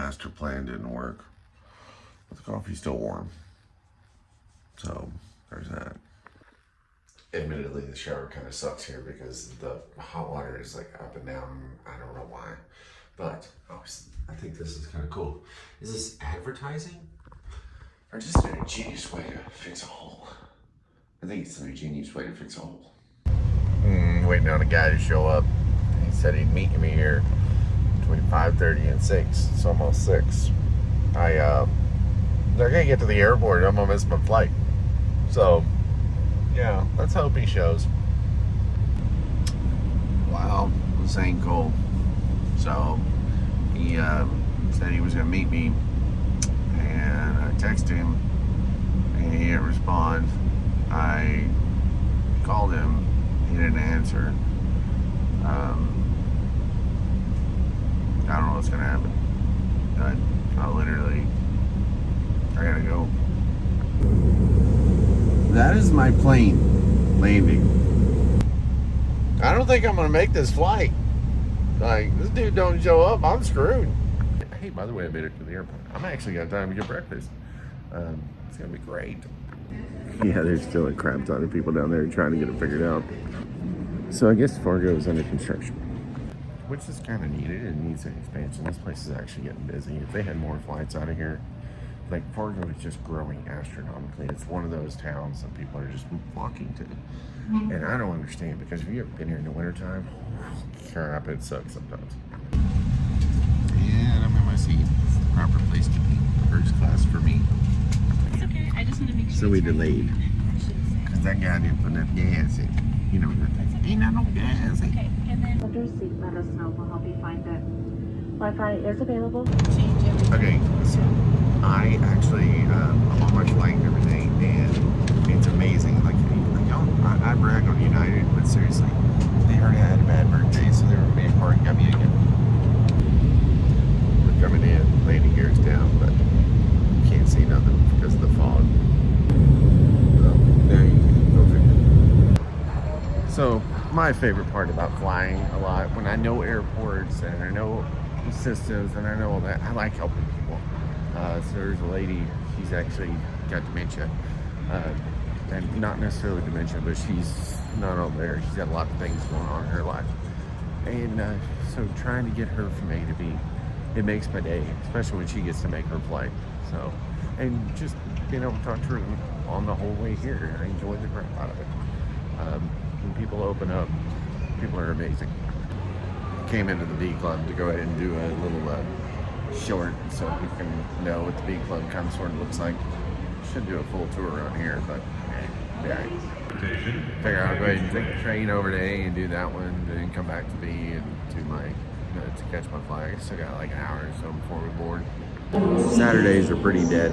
master plan didn't work. But the coffee's still warm. So, there's that. Admittedly, the shower kind of sucks here because the hot water is like up and down. I don't know why. But I think this is kind of cool. Is this advertising? Or just an ingenious way to fix a hole? I think it's an ingenious way to fix a hole. Waiting on a guy to show up. He said he'd meet me here between 5:30 and 6. It's almost 6. They're gonna get to the airport. I'm gonna miss my flight. So, yeah, let's hope he shows. Wow, this ain't cool. So, he said he was gonna meet me, and I texted him, and he didn't respond. I called him, he didn't answer. I don't know what's gonna happen. I gotta go. That is my plane landing. I don't think I'm gonna make this flight. Like, this dude don't show up, I'm screwed. Hey, by the way, I made it to the airport. I'm actually got time to get breakfast. It's gonna be great. Yeah, there's still a crap ton of people down there trying to get it figured out. So I guess Fargo is under construction, which is kind of needed. It needs an expansion. This place is actually getting busy. If they had more flights out of here, like Fargo is just growing astronomically. It's one of those towns that people are just flocking to. And I don't understand, because if you've ever been here in the wintertime, crap, it sucks sometimes. And I'm in my seat. It's the proper place to be. First class for me. It's okay. I just want to make sure. So we delayed. Because that guy didn't put enough gas in. You know, ain't not no gas in. Okay, and then Under seat, let us know. We'll help you find it. Wi-Fi is available. change everything. Okay, so I actually, I'm on my flight and everything, and it's amazing. Like I brag on United, but seriously, they already had a bad birthday, so they were being hard to get me again. We're coming in, landing gear's down, but you can't see nothing because of the fog. So, there you go. So, my favorite part about flying a lot, when I know airports and I know systems and I know all that, I like helping people. So there's a lady, she's actually got dementia. And not necessarily dementia, but she's not all there. She's got a lot of things going on in her life. And so trying to get her from A to B, it makes my day, especially when she gets to make her flight. So, and just being able to talk to her on the whole way here, I enjoy the crap out of it. When people open up, people are amazing. Came into the B Club to go ahead and do a little short so we can know what the B Club kind of sort of looks like. Should do a full tour around here, but yeah. Figure I'll go ahead and take the train over to A and do that one, then come back to B and do my, to catch my flight. I still got like an hour or so before we board. Saturdays are pretty dead.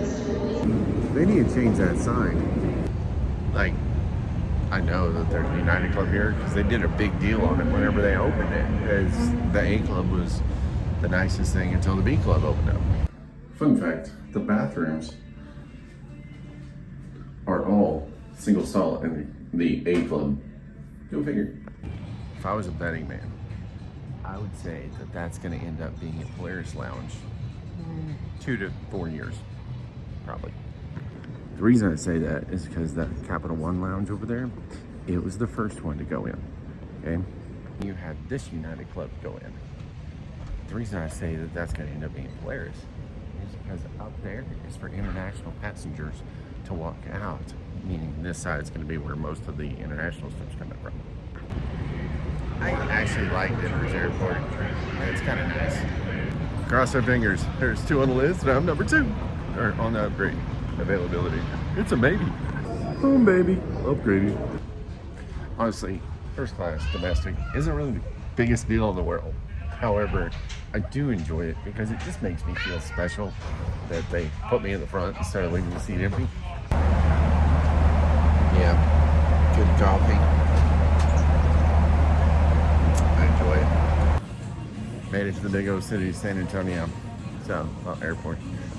They need to change that sign. Like, I know that there's a United Club here because they did a big deal on it whenever they opened it, because the A Club was the nicest thing until the B Club opened up. Fun fact, the bathrooms are all single stall in the A Club. Go figure. If I was a betting man, I would say that that's going to end up being a Polaris Lounge 2 to 4 years, probably. The reason I say that is because that Capital One Lounge over there, it was the first one to go in, okay? You had this United Club go in. The reason I say that that's going to end up being Polaris is because out there is for international passengers to walk out, meaning this side is going to be where most of the international stuff's coming from. I actually like Denver's airport. It's kind of nice. Cross our fingers. There's 2 on the list, and I'm number 2. Or on the upgrade availability. It's a maybe. Oh, baby. Upgraded. Honestly, first class domestic isn't really the biggest deal in the world. However, I do enjoy it because it just makes me feel special that they put me in the front instead of leaving the seat empty. Yeah, good coffee. I enjoy it. Made it to the big old city of San Antonio. So, airport.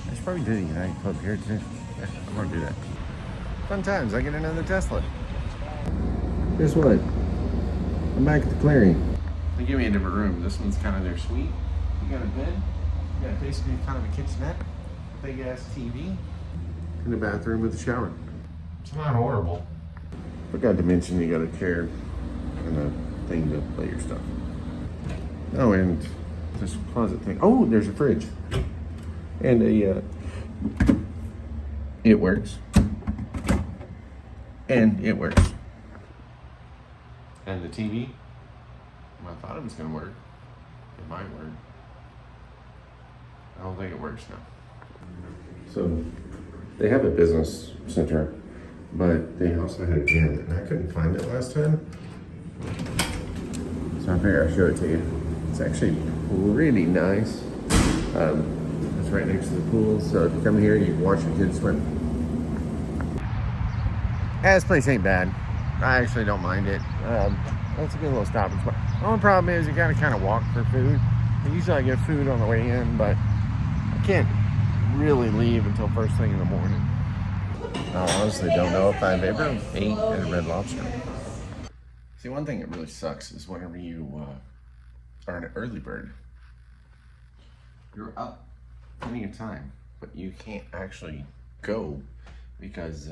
I should probably do the United Club here too. Yeah, I'm gonna do that. Fun times, I get another Tesla. Guess what? I'm back at the clearing. They give me a different room. This one's kind of their suite. You got a bed, Yeah, basically kind of a kitchenette, big ass TV, and a bathroom with a shower. It's not horrible. Forgot to mention you got a chair and a thing to play your stuff. Oh, and this closet thing. Oh, there's a fridge. And a, it works. And it works. And the TV, I thought it was gonna work. It might work. I don't think it works now. So, they have a business center, but they also had a gym, and I couldn't find it last time. So I figured I'd show it to you. It's actually really nice. It's right next to the pool, so if you come here, you can watch your kids swim. This place ain't bad. I actually don't mind it. It's a good little stopping spot. The only problem is you gotta kind of walk for food. Usually I get food on the way in, but I can't really leave until first thing in the morning. I honestly don't know if I've ever ate at a Red Lobster. See, one thing that really sucks is whenever you are an early bird, you're up plenty of time, but you can't actually go because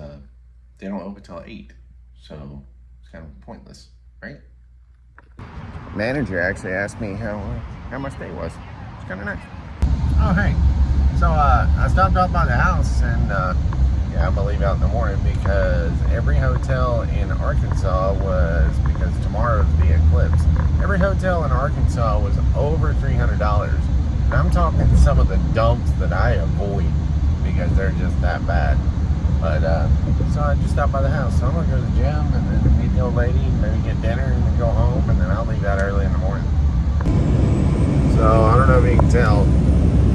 they don't open till 8. So it's kind of pointless, right? Manager actually asked me how my stay was. It's kind of nice. Oh, hey. So I stopped off by the house and yeah, I'm gonna leave out in the morning because every hotel in Arkansas was, because tomorrow's the eclipse, every hotel in Arkansas was over $300. And I'm talking some of the dumps that I avoid because they're just that bad. But so I just stopped by the house. So I'm gonna go to the gym and then meet the old lady and maybe get dinner and then go home, and then I'll leave out early in the morning. So I don't know if you can tell,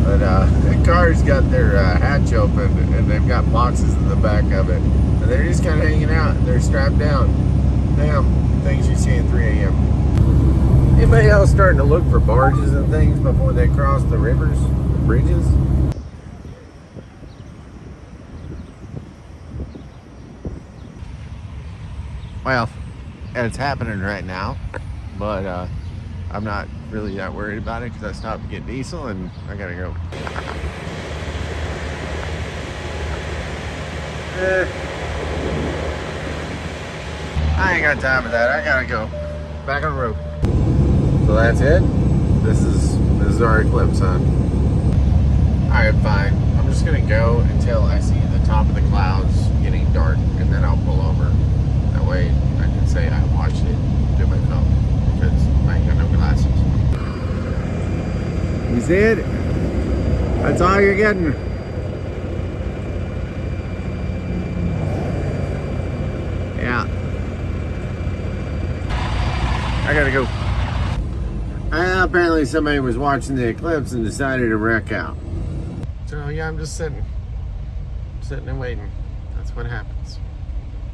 but the car's got their hatch open and they've got boxes in the back of it. And they're just kind of hanging out. They're strapped down. Damn, things you see at 3 a.m. Anybody else starting to look for barges and things before they cross the rivers, bridges? Well, it's happening right now, but I'm not really that worried about it because I stopped to get diesel and I gotta go. I ain't got time for that. I gotta go. Back on the road. So that's it. This is our eclipse, huh? Alright, fine. I'm just gonna go until I see the top of the clouds getting dark, and then I'll pull over. That way I can say I watched it through my phone because I ain't got no glasses. You see it? That's all you're getting. Yeah. I gotta go. Apparently somebody was watching the eclipse and decided to wreck out. So yeah, I'm just sitting and waiting. That's what happens.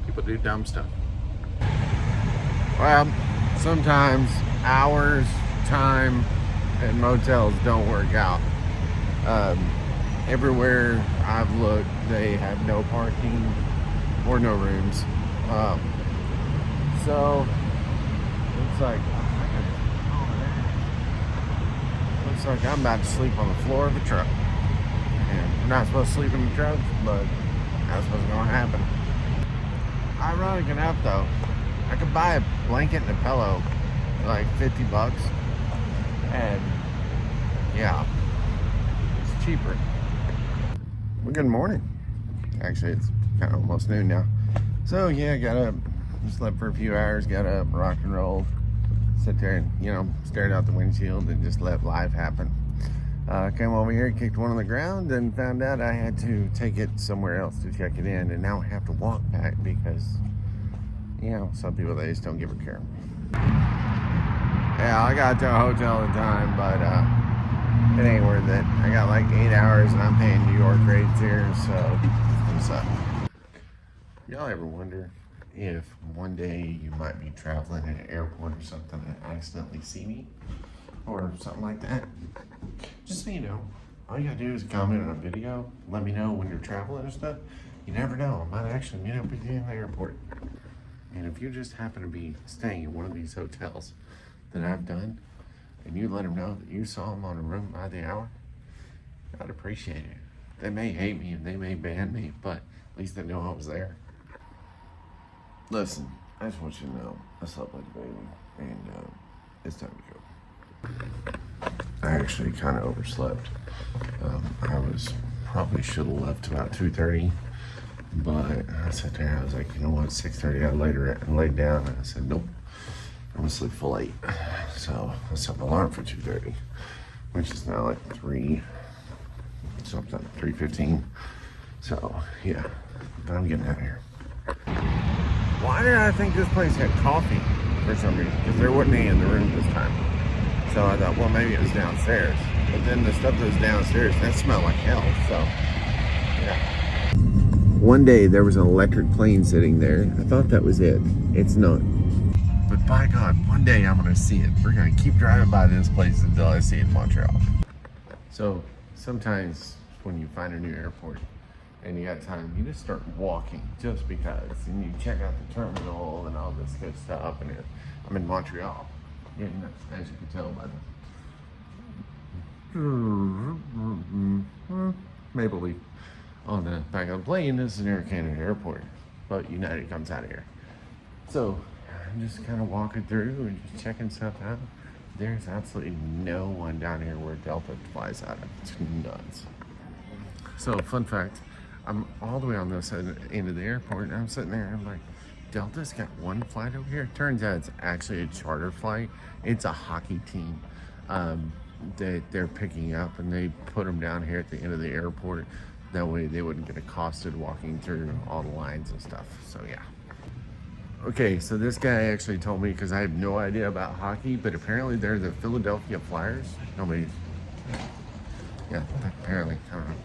People do dumb stuff. Well, sometimes hours, time, and motels don't work out. Everywhere I've looked, they have no parking or no rooms. So it's like, looks like I'm about to sleep on the floor of a truck. And we're not supposed to sleep in the truck, but that's what's going to happen. Ironic enough, though, I could buy a blanket and a pillow for like $50, and yeah, it's cheaper. Well, good morning. Actually, it's kind of almost noon now. So yeah, got up, slept for a few hours, got up, rock and rolled, sit there and, you know, stared out the windshield and just let life happen. Came over here, kicked one on the ground, and found out I had to take it somewhere else to check it in, and now I have to walk back because, you know, some people, they just don't give a care. Yeah, I got to a hotel in time, but it ain't worth it. I got like 8 hours and I'm paying New York rates here, so what's up? Y'all ever wonder if one day you might be traveling at an airport or something and accidentally see me or something like that? Just so you know, all you gotta do is comment on a video, let me know when you're traveling and stuff. You never know, I might actually meet up with you in the airport. And if you just happen to be staying in one of these hotels that I've done, and you let them know that you saw them on a room by the hour, I'd appreciate it. They may hate me and they may ban me, but at least they know I was there. Listen, I just want you to know I slept like a baby, and it's time to go. I actually kind of overslept. I was probably should have left about 2:30, but I sat there. I was like, you know what? 6:30. I laid down, and I said, nope. I'm gonna sleep full 8. So I set an alarm for 2:30, which is now like 3:15. So yeah, but I'm getting out of here. Why did I think this place had coffee for some reason? Because there wasn't any in the room this time. So I thought, well, maybe it was downstairs. But then the stuff that was downstairs, that smelled like hell. So yeah. One day there was an electric plane sitting there. I thought that was it. It's not. But by God, one day I'm gonna see it. We're gonna keep driving by this place until I see it in Montreal. So sometimes when you find a new airport and you got time, you just start walking just because. And you check out the terminal and all this good stuff. And I'm in Montreal. Yeah, as you can tell by the Maple Leaf on the back of the plane. This is an Air Canada airport, but United comes out of here. So I'm just kind of walking through and just checking stuff out. There's absolutely no one down here where Delta flies out of. It's nuts. So fun fact, I'm all the way on this end of the airport, and I'm sitting there and I'm like, Delta's got one flight over here. Turns out it's actually a charter flight. It's a hockey team that they're picking up, and they put them down here at the end of the airport. That way they wouldn't get accosted walking through all the lines and stuff. So yeah. Okay, so this guy actually told me, because I have no idea about hockey, but apparently they're the Philadelphia Flyers. Yeah, apparently, I don't know.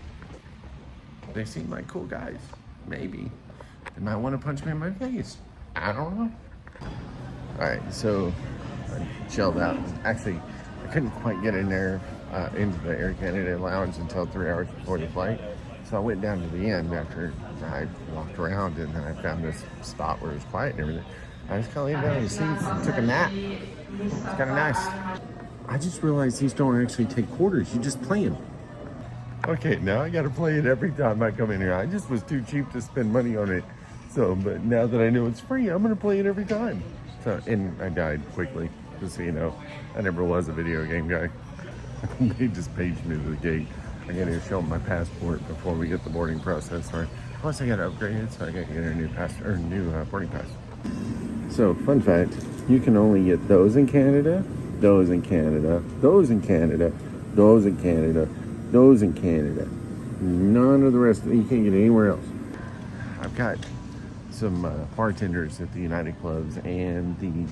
They seem like cool guys. Maybe. They might want to punch me in my face. I don't know. All right, so I chilled out. Actually, I couldn't quite get in there into the Air Canada lounge until 3 hours before the flight. So I went down to the end after I walked around, and then I found this spot where it was quiet and everything. I just kind of laid down in the seats and took a nap. It's kind of nice. I just realized these don't actually take quarters. You just play them. Okay, now I got to play it every time I come in here. I just was too cheap to spend money on it. So, but now that I know it's free, I'm going to play it every time. So, and I died quickly, just so you know. I never was a video game guy. They just paged me to the gate. I got to show them my passport before we get the boarding process started. Plus, I got to upgrade it, so I got to get a new boarding pass. So, fun fact: you can only get those in Canada, those in Canada, those in Canada, those in Canada, those in Canada. None of the rest. You can't get anywhere else. I've got some bartenders at the United Clubs and the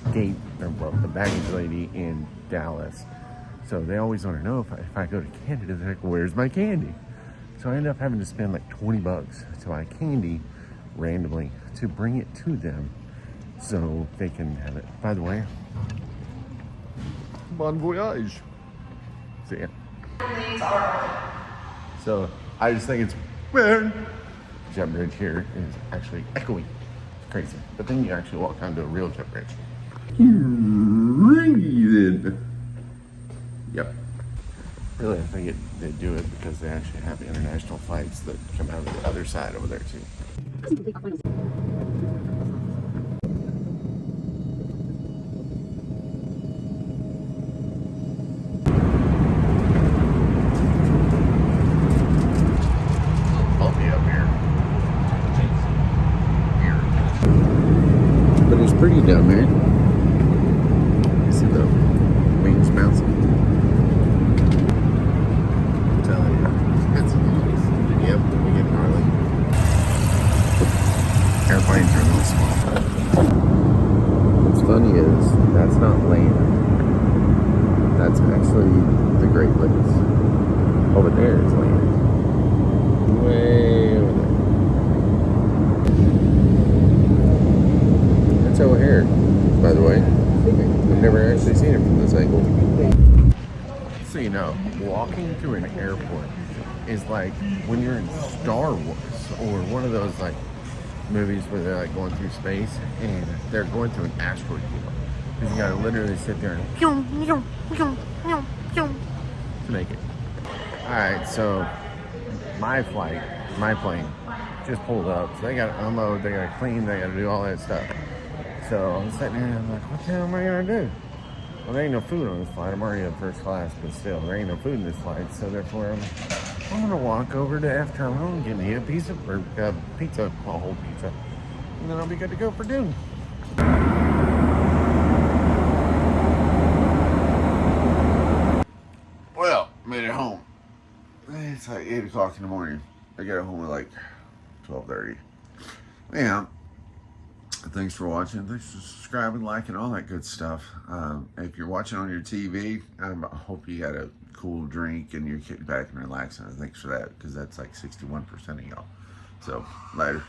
baggage lady in Dallas. So they always want to know if I go to Canada, they're like, where's my candy? So I end up having to spend like $20 to buy candy randomly to bring it to them so they can have it. By the way, bon voyage. See ya. So I just think it's weird. Jet bridge here is actually echoey. It's crazy. But then you actually walk onto a real jet bridge. Yep. Really, I think they do it because they actually have international flights that come out of the other side over there too. Pretty down there. You see the wings bouncing? I'm telling you, it's nice. Yep, we get gnarly. Airplanes are really small. What's funny is that's not land. That's actually the Great Lakes. Over there is land. Way over there. Over here, by the way. I've never actually seen it from this angle. So you know, walking through an airport is like when you're in Star Wars or one of those like movies where they're like going through space and they're going through an asteroid field. Because you gotta literally sit there and to make it. Alright, so my plane just pulled up. So they gotta unload, they gotta clean, they gotta do all that stuff. So I'm sitting there and I'm like, what the hell am I gonna do? Well, there ain't no food on this flight. I'm already in first class, but still, there ain't no food in this flight. So therefore, I'm gonna walk over to F Terminal and get me a pizza, a whole pizza, and then I'll be good to go for Dune. Well, made it home. It's like 8 o'clock in the morning. I got home at like 12:30. Yeah. Thanks for watching. Thanks for subscribing, liking, all that good stuff. If you're watching on your TV, I hope you got a cool drink and you're kicking back and relaxing. Thanks for that, because that's like 61% of y'all. So, later.